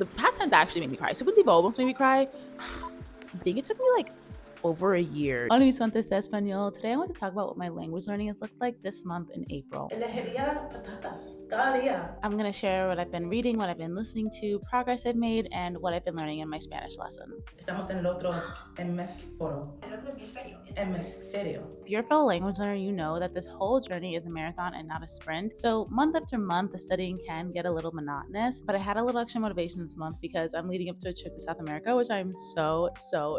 The past tense actually made me cry. Subjunctive almost made me cry. I think it took me like over a year. Hola mis fuentes de español. Today I want to talk about what my language learning has looked like this month in April. Elegiría patatas cada día. I'm going to share what I've been reading, what I've been listening to, progress I've made, and what I've been learning in my Spanish lessons. Estamos en el otro hemisferio. If you're a fellow language learner, you know that this whole journey is a marathon and not a sprint. So month after month, the studying can get a little monotonous, but I had a little extra motivation this month because I'm leading up to a trip to South America, which I'm so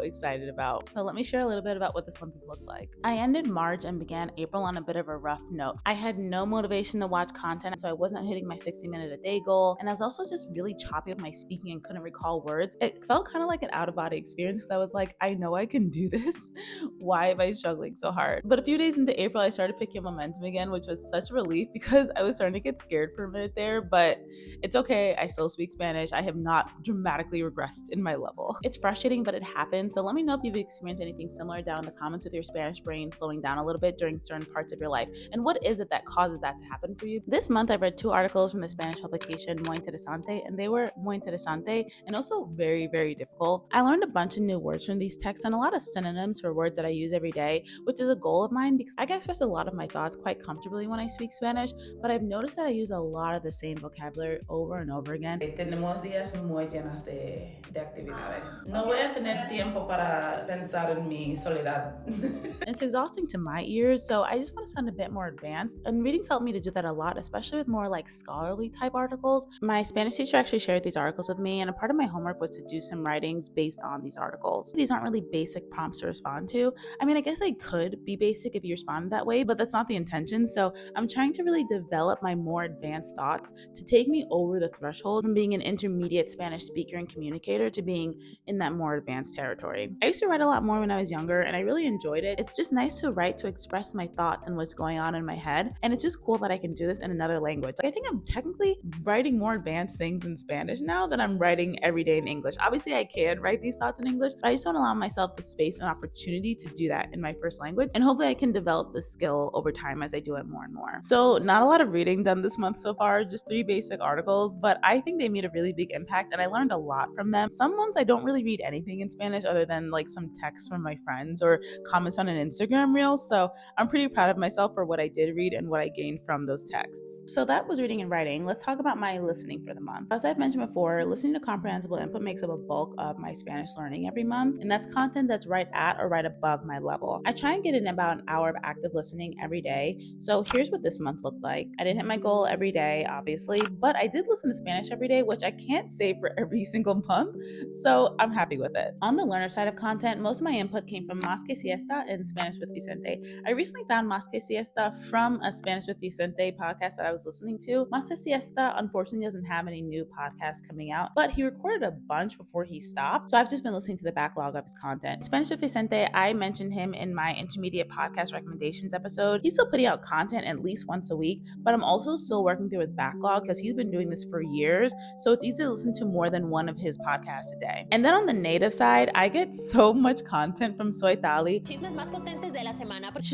excited about. So let me share a little bit about what this month has looked like. I ended March and began April on a bit of a rough note. I had no motivation to watch content, so I wasn't hitting my 60-minute-a-day goal, and I was also just really choppy with my speaking and couldn't recall words. It felt kind of like an out-of-body experience because I was like, I know I can do this. Why am I struggling so hard? But a few days into April, I started picking momentum again, which was such a relief because I was starting to get scared for a minute there, but it's okay. I still speak Spanish. I have not dramatically regressed in my level. It's frustrating, but it happens. So let me know if you've experienced anything similar down in the comments with your Spanish brain slowing down a little bit during certain parts of your life. And what is it that causes that to happen for you? This month, I read 2 articles from the Spanish publication Muy Interesante, and they were muy interesante and also very difficult. I learned a bunch of new words from these texts and a lot of synonyms for words that I use every day, which is a goal of mine because I can express a lot of my thoughts quite comfortably when I speak Spanish, but I've noticed that I use a lot of the same vocabulary over and over again. Tenemos días muy llenas de actividades. No voy a tener tiempo para pensar en mi soledad. It's exhausting to my ears, so I just want to sound a bit more advanced, and readings helped me to do that a lot, especially with more like scholarly type articles. My Spanish teacher actually shared these articles with me, and a part of my homework was to do some writings based on these articles. These aren't really basic prompts to respond to. I mean, I guess they could be basic if you responded that way, but that's not the intention. So I'm trying to really develop my more advanced thoughts to take me over the threshold from being an intermediate Spanish speaker and communicator to being in that more advanced territory. I used to write a lot more when I was younger, and I really enjoyed it. It's just nice to write to express my thoughts and what's going on in my head, and it's just cool that I can do this in another language. I think I'm technically writing more advanced things in Spanish now than I'm writing every day in English. Obviously, I can write these thoughts in English, but I just don't allow myself the space and opportunity to do that in my first language, and hopefully I can develop this skill over time as I do it more and more. So not a lot of reading done this month so far, just 3 basic articles, but I think they made a really big impact and I learned a lot from them. Some months I don't really read anything in Spanish other than like some texts from my friends or comments on an Instagram reel, so I'm pretty proud of myself for what I did read and what I gained from those texts. So that was reading and writing. Let's talk about my listening for the month. As I've mentioned before, listening to comprehensible input makes up a bulk of my Spanish learning every month, and that's content that's right at or right above my level. I try and get in about an hour of active listening every day, so here's what this month looked like. I didn't hit my goal every day, obviously, but I did listen to Spanish every day, which I can't say for every single month, so I'm happy with it. On the learner side of content, most of my input came from Más que Siesta and Spanish with Vicente. I recently found Más que Siesta from a Spanish with Vicente podcast that I was listening to. Más que Siesta unfortunately doesn't have any new podcasts coming out, but he recorded a bunch before he stopped, so I've just been listening to the backlog of his content. Spanish with Vicente, I mentioned him in my intermediate podcast recommendations episode. He's still putting out content at least once a week, but I'm also still working through his backlog because he's been doing this for years, so it's easy to listen to more than one of his podcasts a day. And then on the native side, I get so much content from Soy Tali. She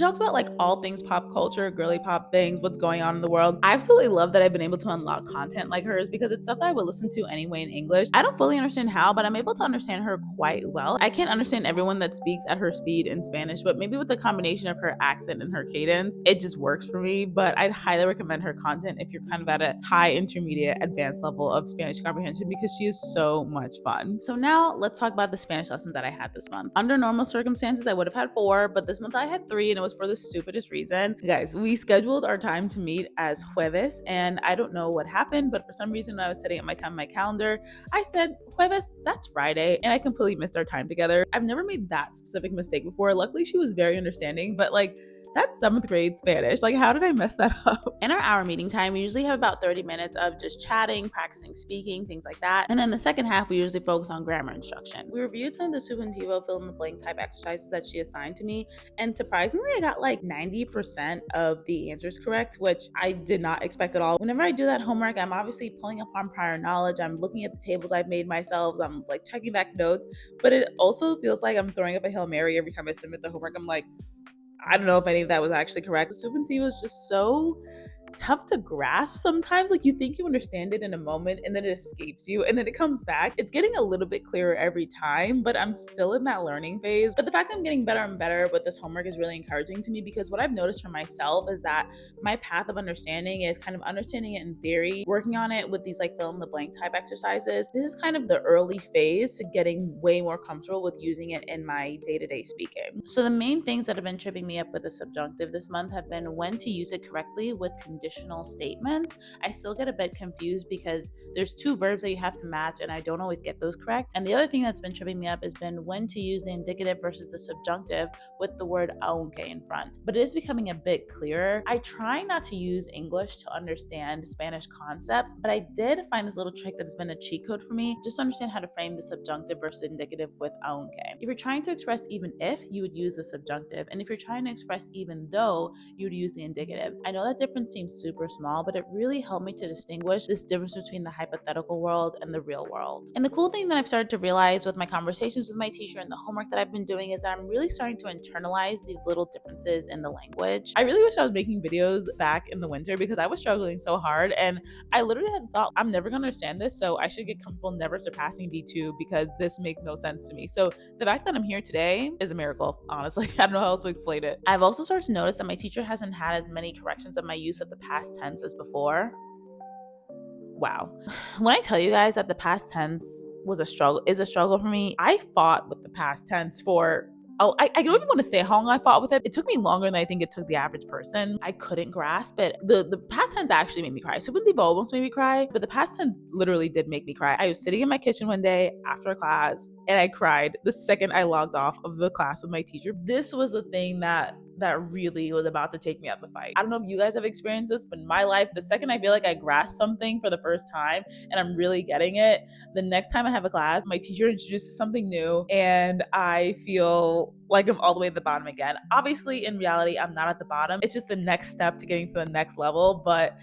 talks about like all things pop culture, girly pop things, what's going on in the world. I absolutely love that I've been able to unlock content like hers because it's stuff that I would listen to anyway in English. I don't fully understand how, but I'm able to understand her quite well. I can't understand everyone that speaks at her speed in Spanish, but maybe with the combination of her accent and her cadence, it just works for me. But I'd highly recommend her content if you're kind of at a high, intermediate, advanced level of Spanish comprehension because she is so much fun. So now let's talk about the Spanish lessons that I had this month. Under normal circumstances, I would have had 4, but this month I had 3, and it was for the stupidest reason. Guys, we scheduled our time to meet as jueves, and I don't know what happened, but for some reason when I was setting up my time on my calendar, I said jueves, that's Friday, and I completely missed our time together. I've never made that specific mistake before. Luckily, she was very understanding, but like, that's 7th grade Spanish. Like, how did I mess that up? In our hour meeting time, we usually have about 30 minutes of just chatting, practicing speaking, things like that. And then the second half, we usually focus on grammar instruction. We reviewed some of the subjuntivo fill-in-the-blank type exercises that she assigned to me, and surprisingly, I got like 90% of the answers correct, which I did not expect at all. Whenever I do that homework, I'm obviously pulling upon prior knowledge. I'm looking at the tables I've made myself. I'm like checking back notes, but it also feels like I'm throwing up a Hail Mary every time I submit the homework. I'm like, I don't know if any of that was actually correct. The subjuntivo was just so tough to grasp sometimes. Like you think you understand it in a moment and then it escapes you and then it comes back. It's getting a little bit clearer every time, but I'm still in that learning phase. But the fact that I'm getting better and better with this homework is really encouraging to me, because what I've noticed for myself is that my path of understanding is kind of understanding it in theory, working on it with these like fill in the blank type exercises. This is kind of the early phase to getting way more comfortable with using it in my day-to-day speaking. So the main things that have been tripping me up with the subjunctive this month have been when to use it correctly with conditional statements. I still get a bit confused because there's two verbs that you have to match and I don't always get those correct. And the other thing that's been tripping me up has been when to use the indicative versus the subjunctive with the word aunque in front. But it is becoming a bit clearer. I try not to use English to understand Spanish concepts, but I did find this little trick that has been a cheat code for me just to understand how to frame the subjunctive versus indicative with aunque. If you're trying to express even if, you would use the subjunctive, and if you're trying to express even though, you would use the indicative. I know that difference seems super small, but it really helped me to distinguish this difference between the hypothetical world and the real world. And the cool thing that I've started to realize with my conversations with my teacher and the homework that I've been doing is that I'm really starting to internalize these little differences in the language. I really wish I was making videos back in the winter because I was struggling so hard, and I literally had thought I'm never gonna understand this, so I should get comfortable never surpassing B2 because this makes no sense to me. So the fact that I'm here today is a miracle, honestly. I don't know how else to explain it. I've also started to notice that my teacher hasn't had as many corrections of my use of the past tense as before. Wow. When I tell you guys that the past tense is a struggle for me, I fought with the past tense for I don't even want to say how long I fought with it. It took me longer than I think it took the average person. I couldn't grasp it. The past tense actually made me cry. Subjunctive almost made me cry, but the past tense literally did make me cry. I was sitting in my kitchen one day after a class and I cried the second I logged off of the class with my teacher. This was the thing that really was about to take me out the fight. I don't know if you guys have experienced this, but in my life, the second I feel like I grasp something for the first time and I'm really getting it, the next time I have a class, my teacher introduces something new and I feel like I'm all the way at the bottom again. Obviously, in reality, I'm not at the bottom. It's just the next step to getting to the next level. But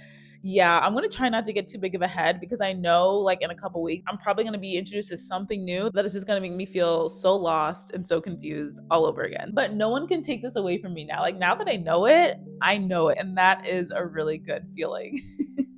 yeah, I'm going to try not to get too big of a head because I know like in a couple weeks, I'm probably going to be introduced to something new that is just going to make me feel so lost and so confused all over again. But no one can take this away from me now. Like now that I know it. And that is a really good feeling.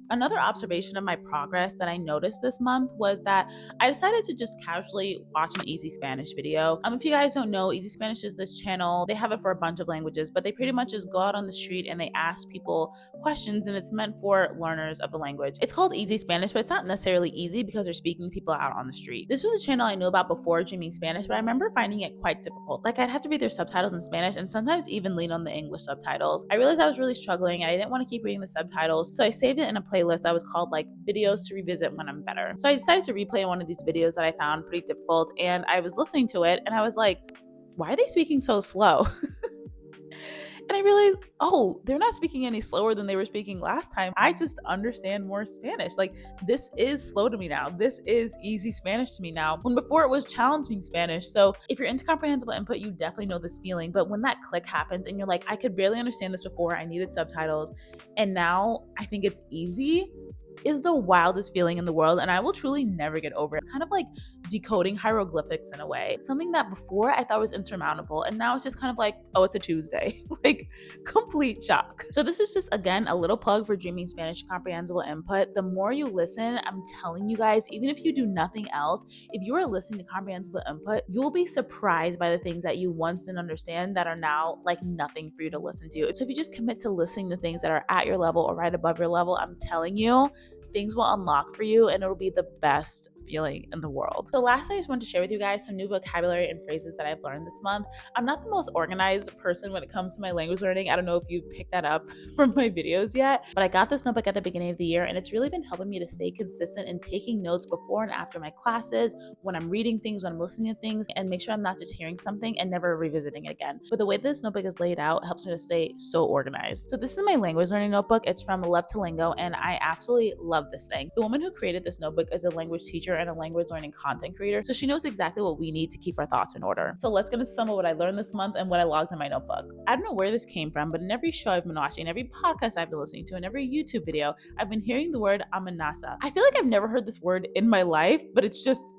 Another observation of my progress that I noticed this month was that I decided to just casually watch an Easy Spanish video. If you guys don't know, Easy Spanish is this channel. They have it for a bunch of languages, but they pretty much just go out on the street and they ask people questions, and it's meant for learners of the language. It's called Easy Spanish, but it's not necessarily easy because they're speaking people out on the street. This was a channel I knew about before dreaming Spanish, but I remember finding it quite difficult. Like I'd have to read their subtitles in Spanish and sometimes even lean on the English subtitles. I realized I was really struggling and I didn't want to keep reading the subtitles, so I saved it in a playlist that was called like videos to revisit when I'm better. So I decided to replay one of these videos that I found pretty difficult, and I was listening to it and I was like, why are they speaking so slow? And I realized, oh, they're not speaking any slower than they were speaking last time. I just understand more Spanish. Like, this is slow to me now. This is easy Spanish to me now, when before it was challenging Spanish. So if you're into comprehensible input, you definitely know this feeling. But when that click happens and you're like, I could barely understand this before, I needed subtitles, and now I think it's easy, is the wildest feeling in the world, and I will truly never get over it. It's kind of like decoding hieroglyphics in a way. It's something that before I thought was insurmountable, and now it's just kind of like, oh, it's a Tuesday. Like, complete shock. So this is just, again, a little plug for Dreaming Spanish Comprehensible Input. The more you listen, I'm telling you guys, even if you do nothing else, if you are listening to Comprehensible Input, you'll be surprised by the things that you once didn't understand that are now like nothing for you to listen to. So if you just commit to listening to things that are at your level or right above your level, I'm telling you, things will unlock for you and it'll be the best feeling in the world. So lastly, I just wanted to share with you guys some new vocabulary and phrases that I've learned this month. I'm not the most organized person when it comes to my language learning. I don't know if you picked that up from my videos yet, but I got this notebook at the beginning of the year and it's really been helping me to stay consistent in taking notes before and after my classes, when I'm reading things, when I'm listening to things, and make sure I'm not just hearing something and never revisiting it again. But the way this notebook is laid out helps me to stay so organized. So this is my language learning notebook. It's from Love to Lingo and I absolutely love this thing. The woman who created this notebook is a language teacher and a language learning content creator, so she knows exactly what we need to keep our thoughts in order. So let's get into some of what I learned this month and what I logged in my notebook. I don't know where this came from, but in every show I've been watching, every podcast I've been listening to, and every YouTube video, I've been hearing the word amenaza. I feel like I've never heard this word in my life, but it's just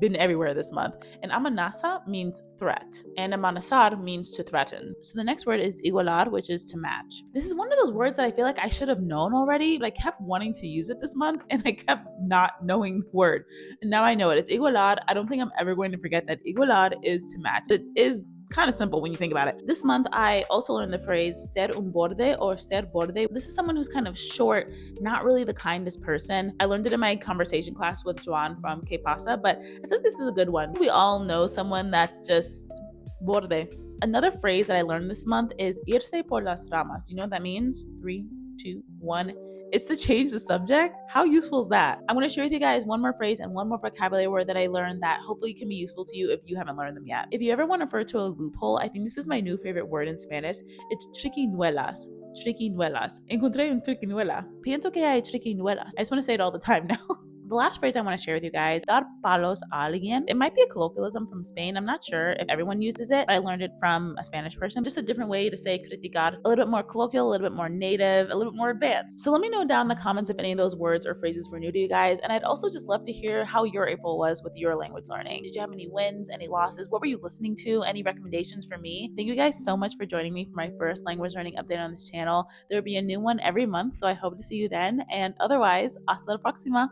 been everywhere this month. And amenaza means threat, and amenazar means to threaten. So the next word is igualar, which is to match. This is one of those words that I feel like I should have known already, but I kept wanting to use it this month and I kept not knowing the word. And now I know it. It's igualar. I don't think I'm ever going to forget that igualar is to match. It is kind of simple when you think about it. This month, I also learned the phrase ser un borde or ser borde. This is someone who's kind of short, not really the kindest person. I learned it in my conversation class with Joan from Que Pasa, but I think this is a good one. We all know someone that just borde. Another phrase that I learned this month is irse por las ramas. Do you know what that means? 3, 2, 1. It's to change the subject. How useful is that? I'm going to share with you guys one more phrase and one more vocabulary word that I learned that hopefully can be useful to you if you haven't learned them yet. If you ever want to refer to a loophole, I think this is my new favorite word in Spanish. It's triquiñuelas. Triquiñuelas. Encontré un triquiñuela. Pienso que hay triquiñuelas. I just want to say it all the time now. The last phrase I want to share with you guys, dar palos a alguien. It might be a colloquialism from Spain. I'm not sure if everyone uses it, but I learned it from a Spanish person. Just a different way to say criticar, a little bit more colloquial, a little bit more native, a little bit more advanced. So let me know down in the comments if any of those words or phrases were new to you guys. And I'd also just love to hear how your April was with your language learning. Did you have any wins, any losses? What were you listening to? Any recommendations for me? Thank you guys so much for joining me for my first language learning update on this channel. There will be a new one every month, so I hope to see you then. And otherwise, hasta la próxima.